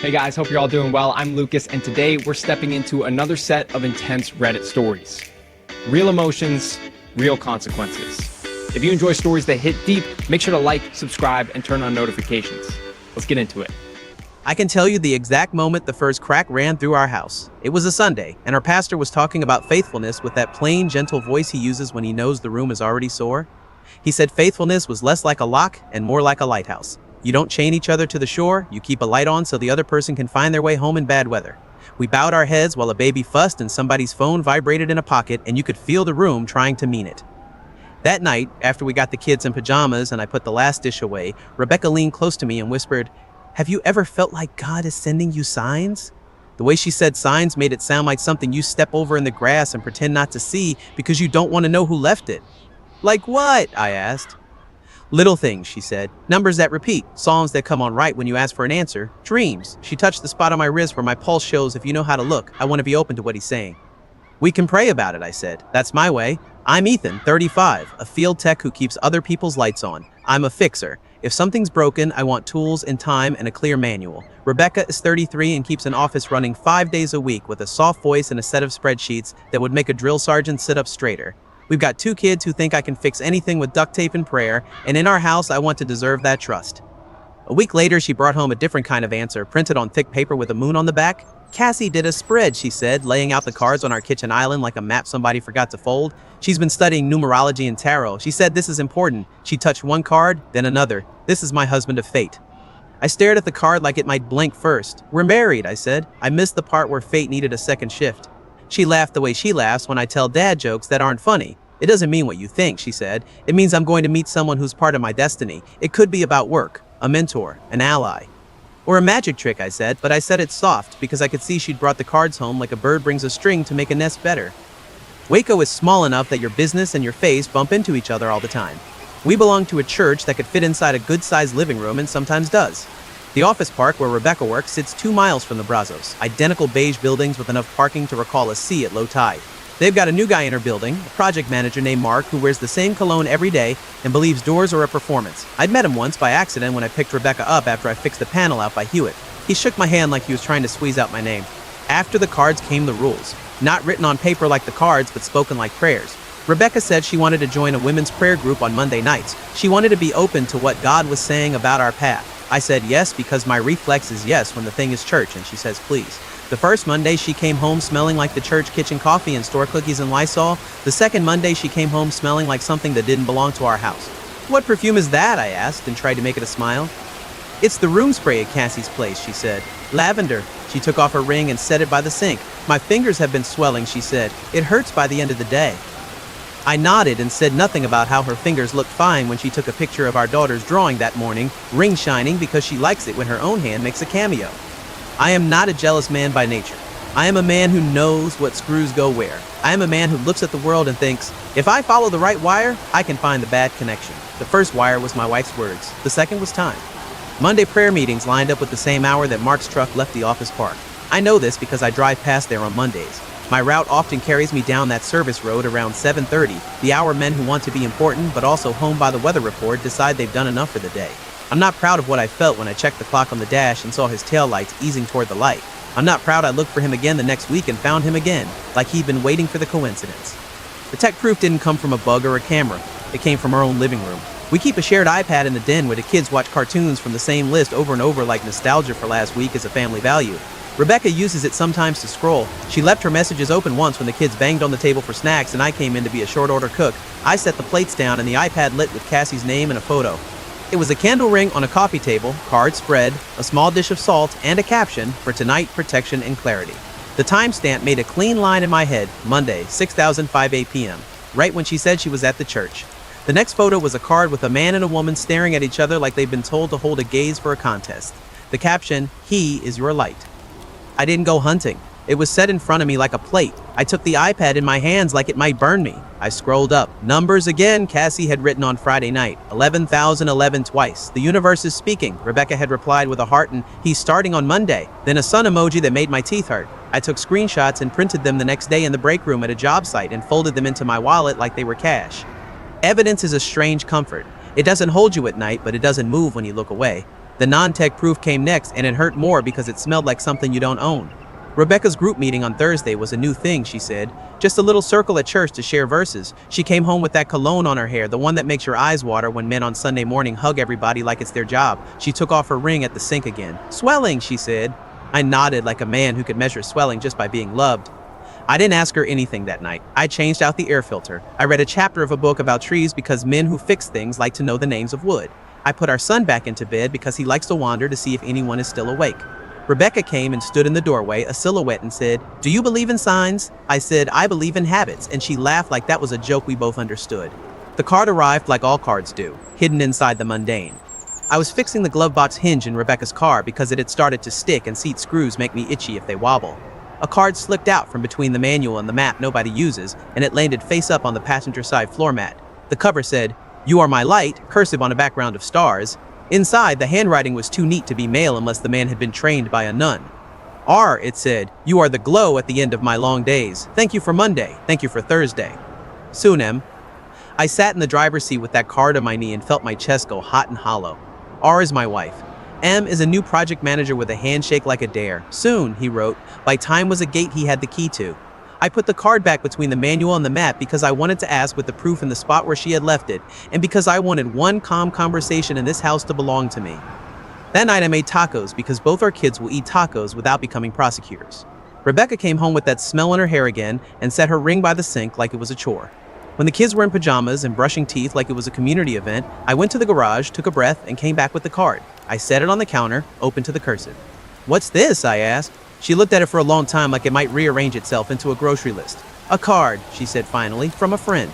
Hey guys, hope you're all doing well. I'm Lucas, and today we're stepping into another set of intense Reddit stories. Real emotions, real consequences. If you enjoy stories that hit deep, make sure to like, subscribe, and turn on notifications. Let's get into it. I can tell you the exact moment the first crack ran through our house. It was a Sunday, and our pastor was talking about faithfulness with that plain, gentle voice he uses when he knows the room is already sore. He said faithfulness was less like a lock and more like a lighthouse. You don't chain each other to the shore, you keep a light on so the other person can find their way home in bad weather. We bowed our heads while a baby fussed and somebody's phone vibrated in a pocket, and you could feel the room trying to mean it. That night, after we got the kids in pajamas and I put the last dish away, Rebecca leaned close to me and whispered, "Have you ever felt like God is sending you signs?" The way she said signs made it sound like something you step over in the grass and pretend not to see because you don't want to know who left it. "Like what?" I asked. "Little things," she said. "Numbers that repeat, songs that come on right when you ask for an answer, dreams." She touched the spot on my wrist where my pulse shows if you know how to look. I want to be open to what he's saying. "We can pray about it," I said. "That's my way. I'm Ethan, 35, a field tech who keeps other people's lights on. I'm a fixer. If something's broken, I want tools and time and a clear manual." Rebecca is 33 and keeps an office running 5 days a week with a soft voice and a set of spreadsheets that would make a drill sergeant sit up straighter. We've got 2 kids who think I can fix anything with duct tape and prayer, and in our house, I want to deserve that trust. A week later, she brought home a different kind of answer, printed on thick paper with a moon on the back. "Cassie did a spread," she said, laying out the cards on our kitchen island like a map somebody forgot to fold. "She's been studying numerology and tarot. She said this is important." She touched one card, then another. "This is my husband of fate." I stared at the card like it might blink first. "We're married," I said. I missed the part where fate needed a second shift. She laughed the way she laughs when I tell dad jokes that aren't funny. "It doesn't mean what you think," she said. "It means I'm going to meet someone who's part of my destiny. It could be about work, a mentor, an ally. Or a magic trick," I said, but I said it soft because I could see she'd brought the cards home like a bird brings a string to make a nest better. Waco is small enough that your business and your face bump into each other all the time. We belong to a church that could fit inside a good-sized living room and sometimes does. The office park where Rebecca works sits 2 miles from the Brazos, identical beige buildings with enough parking to recall a sea at low tide. They've got a new guy in her building, a project manager named Mark, who wears the same cologne every day and believes doors are a performance. I'd met him once by accident when I picked Rebecca up after I fixed the panel out by Hewitt. He shook my hand like he was trying to squeeze out my name. After the cards came the rules. Not written on paper like the cards, but spoken like prayers. Rebecca said she wanted to join a women's prayer group on Monday nights. She wanted to be open to what God was saying about our path. I said yes because my reflex is yes when the thing is church, and she says please. The first Monday, she came home smelling like the church kitchen coffee and store cookies and Lysol. The second Monday, she came home smelling like something that didn't belong to our house. "What perfume is that?" I asked and tried to make it a smile. "It's the room spray at Cassie's place," she said. "Lavender." She took off her ring and set it by the sink. "My fingers have been swelling," she said. "It hurts by the end of the day." I nodded and said nothing about how her fingers looked fine when she took a picture of our daughter's drawing that morning, ring shining because she likes it when her own hand makes a cameo. I am not a jealous man by nature. I am a man who knows what screws go where. I am a man who looks at the world and thinks, if I follow the right wire, I can find the bad connection. The first wire was my wife's words. The second was time. Monday prayer meetings lined up with the same hour that Mark's truck left the office park. I know this because I drive past there on Mondays. My route often carries me down that service road around 7:30, the hour men who want to be important but also home by the weather report decide they've done enough for the day. I'm not proud of what I felt when I checked the clock on the dash and saw his taillights easing toward the light. I'm not proud I looked for him again the next week and found him again, like he'd been waiting for the coincidence. The tech proof didn't come from a bug or a camera. It came from our own living room. We keep a shared iPad in the den where the kids watch cartoons from the same list over and over like nostalgia for last week is a family value. Rebecca uses it sometimes to scroll. She left her messages open once when the kids banged on the table for snacks and I came in to be a short order cook. I set the plates down and the iPad lit with Cassie's name and a photo. It was a candle ring on a coffee table, card spread, a small dish of salt, and a caption, "For tonight, protection and clarity." The timestamp made a clean line in my head, Monday, 6:05 p.m., right when she said she was at the church. The next photo was a card with a man and a woman staring at each other like they've been told to hold a gaze for a contest. The caption, "He is your light." I didn't go hunting. It was set in front of me like a plate. I took the iPad in my hands like it might burn me. I scrolled up. Numbers again, Cassie had written on Friday night. 11,011 twice. The universe is speaking, Rebecca had replied with a heart and "he's starting on Monday." Then a sun emoji that made my teeth hurt. I took screenshots and printed them the next day in the break room at a job site and folded them into my wallet like they were cash. Evidence is a strange comfort. It doesn't hold you at night, but it doesn't move when you look away. The non-tech proof came next, and it hurt more because it smelled like something you don't own. Rebecca's group meeting on Thursday was a new thing, she said. Just a little circle at church to share verses. She came home with that cologne on her hair, the one that makes your eyes water when men on Sunday morning hug everybody like it's their job. She took off her ring at the sink again. Swelling, she said. I nodded like a man who could measure swelling just by being loved. I didn't ask her anything that night. I changed out the air filter. I read a chapter of a book about trees because men who fix things like to know the names of wood. I put our son back into bed because he likes to wander to see if anyone is still awake. Rebecca came and stood in the doorway, a silhouette, and said, "Do you believe in signs?" I said, "I believe in habits," and she laughed like that was a joke we both understood. The card arrived like all cards do, hidden inside the mundane. I was fixing the glove box hinge in Rebecca's car because it had started to stick and seat screws make me itchy if they wobble. A card slipped out from between the manual and the map nobody uses, and it landed face up on the passenger side floor mat. The cover said, "You are my light," cursive on a background of stars. Inside, the handwriting was too neat to be mail unless the man had been trained by a nun. "R," it said, "you are the glow at the end of my long days. Thank you for Monday. Thank you for Thursday. Soon, M." I sat in the driver's seat with that card on my knee and felt my chest go hot and hollow. R is my wife. M is a new project manager with a handshake like a dare. Soon, he wrote. By time was a gate he had the key to. I put the card back between the manual and the map because I wanted to ask with the proof in the spot where she had left it, and because I wanted one calm conversation in this house to belong to me. That night I made tacos because both our kids will eat tacos without becoming prosecutors. Rebecca came home with that smell in her hair again and set her ring by the sink like it was a chore. When the kids were in pajamas and brushing teeth like it was a community event, I went to the garage, took a breath, and came back with the card. I set it on the counter, open to the cursive. "What's this?" I asked. She looked at it for a long time like it might rearrange itself into a grocery list. "A card," she said finally, "from a friend."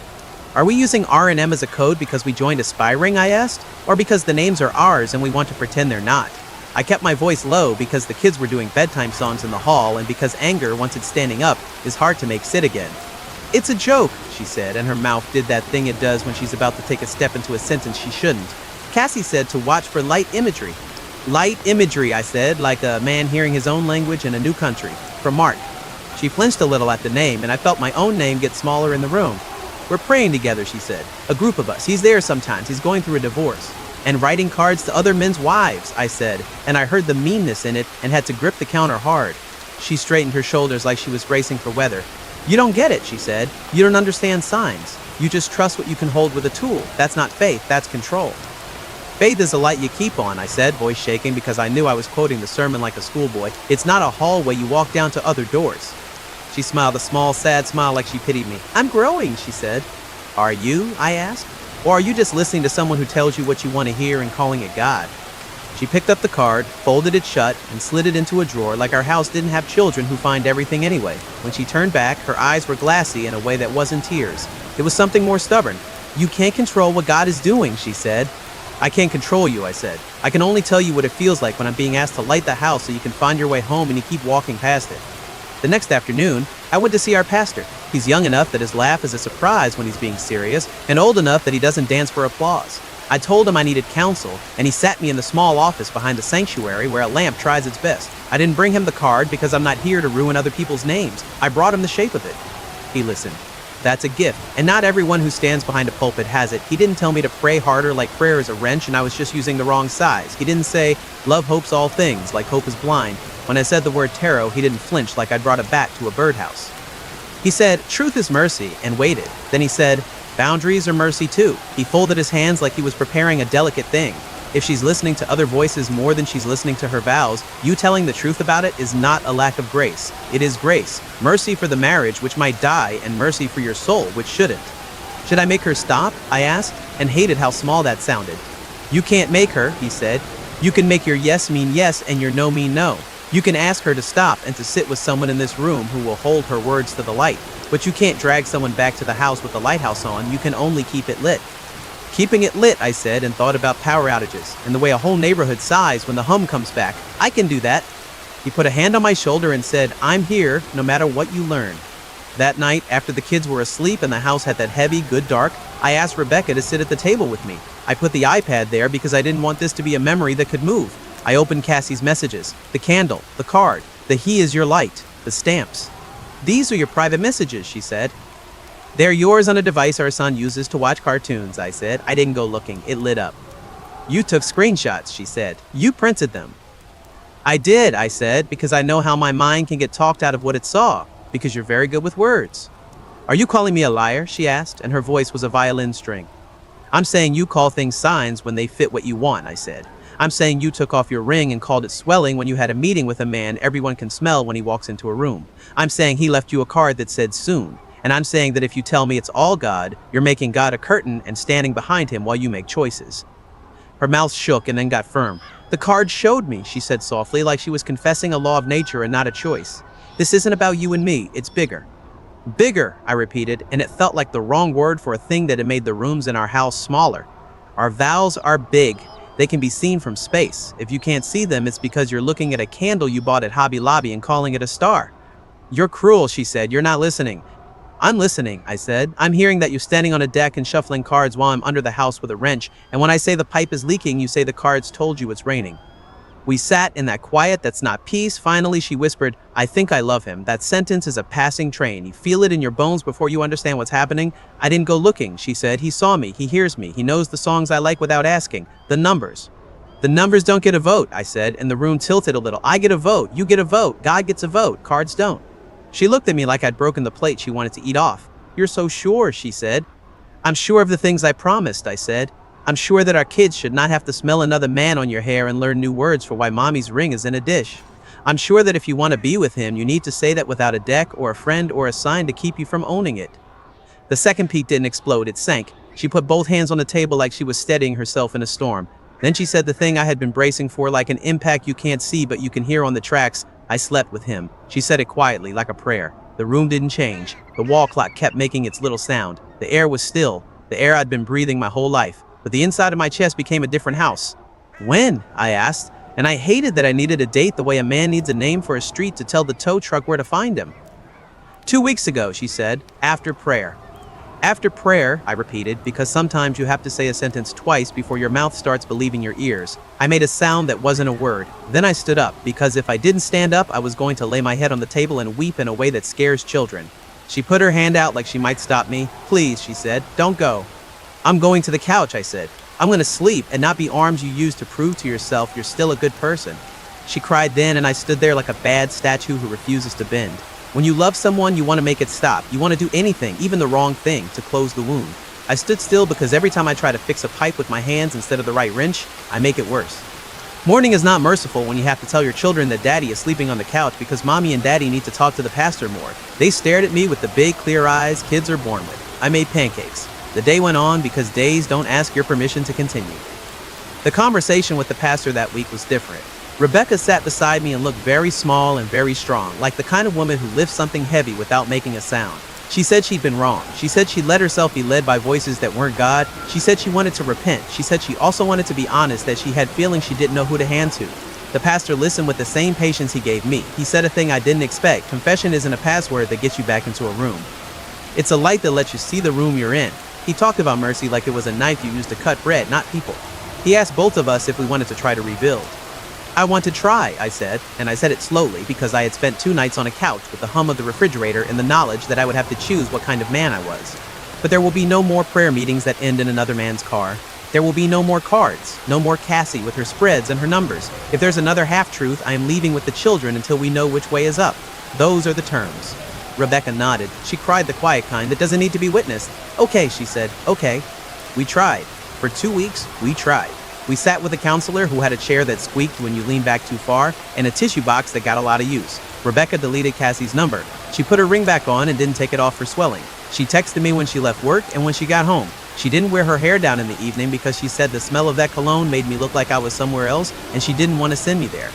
"Are we using R and M as a code because we joined a spy ring?" I asked. "Or because the names are ours and we want to pretend they're not?" I kept my voice low because the kids were doing bedtime songs in the hall and because anger, once it's standing up, is hard to make sit again. "It's a joke," she said, and her mouth did that thing it does when she's about to take a step into a sentence she shouldn't. "Cassie said to watch for light imagery." "Light imagery," I said, like a man hearing his own language in a new country. "From Mark." She flinched a little at the name, and I felt my own name get smaller in the room. "We're praying together," she said. "A group of us. He's there sometimes. He's going through a divorce." "And writing cards to other men's wives," I said, and I heard the meanness in it and had to grip the counter hard. She straightened her shoulders like she was bracing for weather. "You don't get it," she said. "You don't understand signs. You just trust what you can hold with a tool. That's not faith, that's control." "Faith is a light you keep on," I said, voice shaking because I knew I was quoting the sermon like a schoolboy. "It's not a hallway you walk down to other doors." She smiled a small, sad smile like she pitied me. "I'm growing," she said. "Are you?" I asked. "Or are you just listening to someone who tells you what you want to hear and calling it God?" She picked up the card, folded it shut, and slid it into a drawer like our house didn't have children who find everything anyway. When she turned back, her eyes were glassy in a way that wasn't tears. It was something more stubborn. "You can't control what God is doing," she said. "I can't control you," I said. "I can only tell you what it feels like when I'm being asked to light the house so you can find your way home and you keep walking past it." The next afternoon, I went to see our pastor. He's young enough that his laugh is a surprise when he's being serious, and old enough that he doesn't dance for applause. I told him I needed counsel, and he sat me in the small office behind the sanctuary where a lamp tries its best. I didn't bring him the card because I'm not here to ruin other people's names. I brought him the shape of it. He listened. That's a gift, and not everyone who stands behind a pulpit has it. He didn't tell me to pray harder like prayer is a wrench and I was just using the wrong size. He didn't say, "Love hopes all things," like hope is blind. When I said the word tarot, he didn't flinch like I'd brought a bat to a birdhouse. He said, "Truth is mercy," and waited. Then he said, "Boundaries are mercy too." He folded his hands like he was preparing a delicate thing. If she's listening to other voices more than she's listening to her vows, you telling the truth about it is not a lack of grace. It is grace. Mercy for the marriage, which might die, and mercy for your soul, which shouldn't. "Should I make her stop?" I asked, and hated how small that sounded. "You can't make her," he said. "You can make your yes mean yes and your no mean no. You can ask her to stop and to sit with someone in this room who will hold her words to the light. But you can't drag someone back to the house with the lighthouse on. You can only keep it lit." "Keeping it lit," I said, and thought about power outages and the way a whole neighborhood sighs when the hum comes back. "I can do that." He put a hand on my shoulder and said, "I'm here no matter what you learn." That night, after the kids were asleep and the house had that heavy, good dark, I asked Rebecca to sit at the table with me. I put the iPad there because I didn't want this to be a memory that could move. I opened Cassie's messages, the candle, the card, the "He is your light," the stamps. "These are your private messages," she said. "They're yours on a device our son uses to watch cartoons," I said. I didn't go looking. It lit up. You took screenshots, she said. You printed them. I did, I said, because I know how my mind can get talked out of what it saw, because you're very good with words. Are you calling me a liar? She asked, and her voice was a violin string. I'm saying you call things signs when they fit what you want, I said. I'm saying you took off your ring and called it swelling when you had a meeting with a man everyone can smell when he walks into a room. I'm saying he left you a card that said soon. And I'm saying that if you tell me it's all God, you're making God a curtain and standing behind him while you make choices. Her mouth shook and then got firm. The card showed me, she said softly, like she was confessing a law of nature and not a choice. This isn't about you and me, it's bigger. Bigger, I repeated, and it felt like the wrong word for a thing that had made the rooms in our house smaller. Our vows are big. They can be seen from space. If you can't see them, it's because you're looking at a candle you bought at Hobby Lobby and calling it a star. You're cruel, she said. You're not listening. I'm listening, I said. I'm hearing that you're standing on a deck and shuffling cards while I'm under the house with a wrench, and when I say the pipe is leaking, you say the cards told you it's raining. We sat in that quiet that's not peace. Finally, she whispered, I think I love him. That sentence is a passing train. You feel it in your bones before you understand what's happening. I didn't go looking, she said. He saw me. He hears me. He knows the songs I like without asking. The numbers. The numbers don't get a vote, I said, and the room tilted a little. I get a vote. You get a vote. God gets a vote. Cards don't. She looked at me like I'd broken the plate she wanted to eat off. You're so sure, she said. I'm sure of the things I promised, I said. I'm sure that our kids should not have to smell another man on your hair and learn new words for why mommy's ring is in a dish. I'm sure that if you want to be with him, you need to say that without a deck or a friend or a sign to keep you from owning it. The second peak didn't explode, it sank. She put both hands on the table like she was steadying herself in a storm. Then she said the thing I had been bracing for, like an impact you can't see but you can hear on the tracks. I slept with him. She said it quietly, like a prayer. The room didn't change. The wall clock kept making its little sound. The air was still, the air I'd been breathing my whole life. But the inside of my chest became a different house. When? I asked, and I hated that I needed a date the way a man needs a name for a street to tell the tow truck where to find him. 2 weeks ago, she said, after prayer. After prayer, I repeated, because sometimes you have to say a sentence twice before your mouth starts believing your ears. I made a sound that wasn't a word. Then I stood up, because if I didn't stand up, I was going to lay my head on the table and weep in a way that scares children. She put her hand out like she might stop me. Please, she said, don't go. I'm going to the couch, I said. I'm going to sleep and not be arms you use to prove to yourself you're still a good person. She cried then, and I stood there like a bad statue who refuses to bend. When you love someone, you want to make it stop. You want to do anything, even the wrong thing, to close the wound. I stood still because every time I try to fix a pipe with my hands instead of the right wrench, I make it worse. Mourning is not merciful when you have to tell your children that daddy is sleeping on the couch because mommy and daddy need to talk to the pastor more. They stared at me with the big, clear eyes kids are born with. I made pancakes. The day went on because days don't ask your permission to continue. The conversation with the pastor that week was different. Rebecca sat beside me and looked very small and very strong, like the kind of woman who lifts something heavy without making a sound. She said she'd been wrong. She said she'd let herself be led by voices that weren't God. She said she wanted to repent. She said she also wanted to be honest, that she had feelings she didn't know who to hand to. The pastor listened with the same patience he gave me. He said a thing I didn't expect. Confession isn't a password that gets you back into a room. It's a light that lets you see the room you're in. He talked about mercy like it was a knife you use to cut bread, not people. He asked both of us if we wanted to try to rebuild. I want to try, I said, and I said it slowly because I had spent 2 nights on a couch with the hum of the refrigerator and the knowledge that I would have to choose what kind of man I was. But there will be no more prayer meetings that end in another man's car. There will be no more cards, no more Cassie with her spreads and her numbers. If there's another half-truth, I am leaving with the children until we know which way is up. Those are the terms. Rebecca nodded. She cried the quiet kind that doesn't need to be witnessed. Okay, she said, okay. We tried. For 2 weeks, we tried. We sat with a counselor who had a chair that squeaked when you leaned back too far and a tissue box that got a lot of use. Rebecca deleted Cassie's number. She put her ring back on and didn't take it off for swelling. She texted me when she left work and when she got home. She didn't wear her hair down in the evening because she said the smell of that cologne made me look like I was somewhere else and she didn't want to send me there.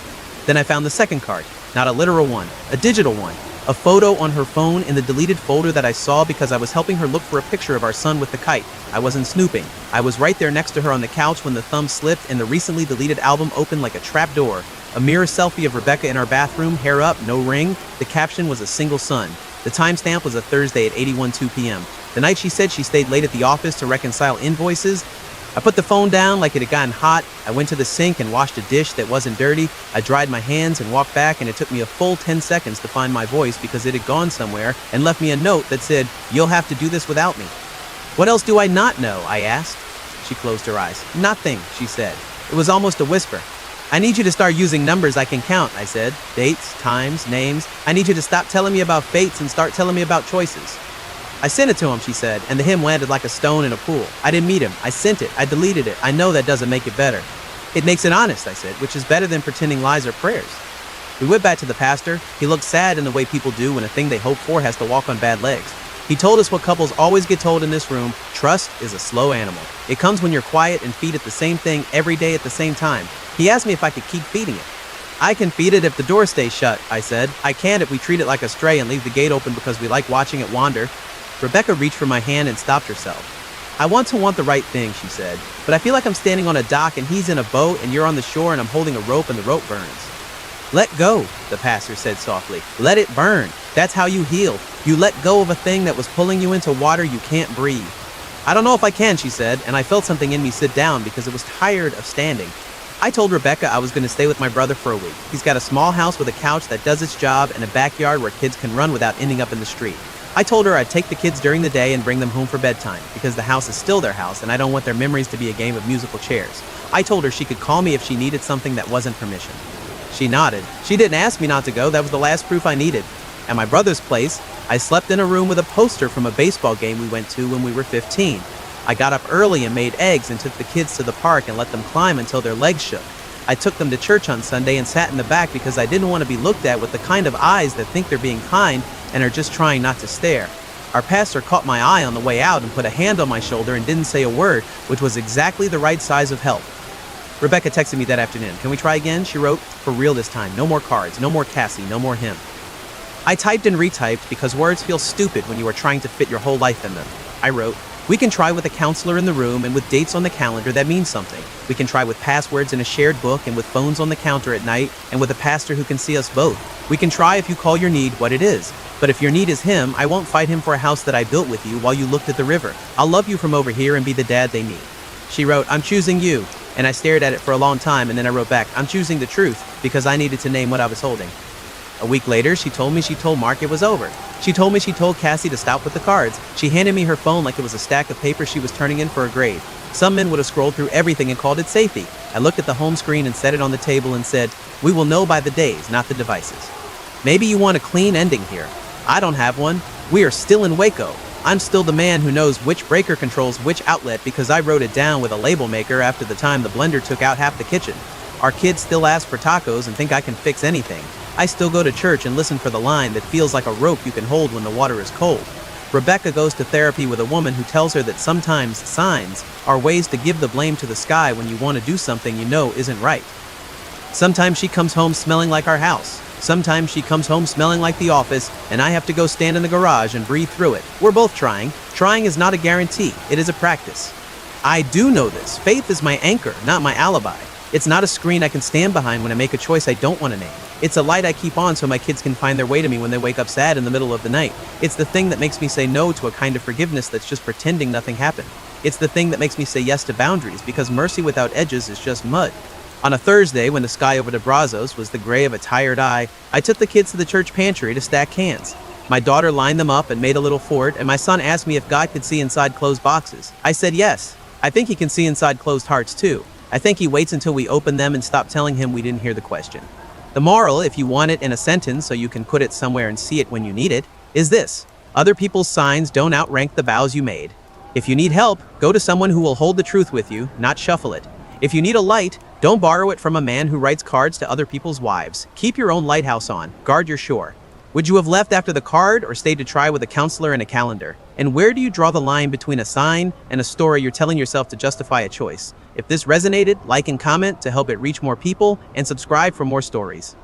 Then I found the second card, not a literal one, a digital one. A photo on her phone in the deleted folder that I saw because I was helping her look for a picture of our son with the kite. I wasn't snooping. I was right there next to her on the couch when the thumb slipped and the recently deleted album opened like a trap door. A mirror selfie of Rebecca in our bathroom, hair up, no ring. The caption was a single sun. The timestamp was a Thursday at 8:02 p.m. The night she said she stayed late at the office to reconcile invoices. I put the phone down like it had gotten hot. I went to the sink and washed a dish that wasn't dirty. I dried my hands and walked back, and it took me a full 10 seconds to find my voice because it had gone somewhere and left me a note that said, "You'll have to do this without me." What else do I not know? I asked. She closed her eyes. Nothing, she said. It was almost a whisper. I need you to start using numbers I can count, I said. Dates, times, names. I need you to stop telling me about fates and start telling me about choices. I sent it to him, she said, and the hymn landed like a stone in a pool. I didn't meet him. I sent it. I deleted it. I know that doesn't make it better. It makes it honest, I said, which is better than pretending lies or prayers. We went back to the pastor. He looked sad in the way people do when a thing they hope for has to walk on bad legs. He told us what couples always get told in this room: trust is a slow animal. It comes when you're quiet and feed it the same thing every day at the same time. He asked me if I could keep feeding it. I can feed it if the door stays shut, I said. I can if we treat it like a stray and leave the gate open because we like watching it wander. Rebecca reached for my hand and stopped herself. I want the right thing, she said, but I feel like I'm standing on a dock and he's in a boat and you're on the shore and I'm holding a rope and the rope burns. Let go, the pastor said softly. Let it burn. That's how you heal. You let go of a thing that was pulling you into water you can't breathe. I don't know if I can, she said, and I felt something in me sit down because it was tired of standing. I told Rebecca I was going to stay with my brother for a week. He's got a small house with a couch that does its job and a backyard where kids can run without ending up in the street. I told her I'd take the kids during the day and bring them home for bedtime because the house is still their house and I don't want their memories to be a game of musical chairs. I told her she could call me if she needed something that wasn't permission. She nodded. She didn't ask me not to go. That was the last proof I needed. At my brother's place, I slept in a room with a poster from a baseball game we went to when we were 15. I got up early and made eggs and took the kids to the park and let them climb until their legs shook. I took them to church on Sunday and sat in the back because I didn't want to be looked at with the kind of eyes that think they're being kind and are just trying not to stare. Our pastor caught my eye on the way out and put a hand on my shoulder and didn't say a word, which was exactly the right size of help. Rebecca texted me that afternoon. Can we try again? She wrote. For real this time. No more cards. No more Cassie. No more him. I typed and retyped because words feel stupid when you are trying to fit your whole life in them. I wrote, we can try with a counselor in the room and with dates on the calendar that mean something. We can try with passwords in a shared book and with phones on the counter at night and with a pastor who can see us both. We can try if you call your need what it is. But if your need is him, I won't fight him for a house that I built with you while you looked at the river. I'll love you from over here and be the dad they need. She wrote, I'm choosing you. And I stared at it for a long time and then I wrote back, I'm choosing the truth because I needed to name what I was holding. A week later, she told me she told Mark it was over. She told me she told Cassie to stop with the cards. She handed me her phone like it was a stack of paper she was turning in for a grade. Some men would have scrolled through everything and called it safety. I looked at the home screen and set it on the table and said, we will know by the days, not the devices. Maybe you want a clean ending here. I don't have one. We are still in Waco. I'm still the man who knows which breaker controls which outlet because I wrote it down with a label maker after the time the blender took out half the kitchen. Our kids still ask for tacos and think I can fix anything. I still go to church and listen for the line that feels like a rope you can hold when the water is cold. Rebecca goes to therapy with a woman who tells her that sometimes signs are ways to give the blame to the sky when you want to do something you know isn't right. Sometimes she comes home smelling like our house. Sometimes she comes home smelling like the office, and I have to go stand in the garage and breathe through it. We're both trying. Trying is not a guarantee. It is a practice. I do know this. Faith is my anchor, not my alibi. It's not a screen I can stand behind when I make a choice I don't want to name. It's a light I keep on so my kids can find their way to me when they wake up sad in the middle of the night. It's the thing that makes me say no to a kind of forgiveness that's just pretending nothing happened. It's the thing that makes me say yes to boundaries because mercy without edges is just mud. On a Thursday, when the sky over the Brazos was the gray of a tired eye, I took the kids to the church pantry to stack cans. My daughter lined them up and made a little fort, and my son asked me if God could see inside closed boxes. I said yes. I think he can see inside closed hearts too. I think he waits until we open them and stop telling him we didn't hear the question. The moral, if you want it in a sentence so you can put it somewhere and see it when you need it, is this. Other people's signs don't outrank the vows you made. If you need help, go to someone who will hold the truth with you, not shuffle it. If you need a light, don't borrow it from a man who writes cards to other people's wives. Keep your own lighthouse on. Guard your shore. Would you have left after the card or stayed to try with a counselor and a calendar? And where do you draw the line between a sign and a story you're telling yourself to justify a choice? If this resonated, like and comment to help it reach more people, and subscribe for more stories.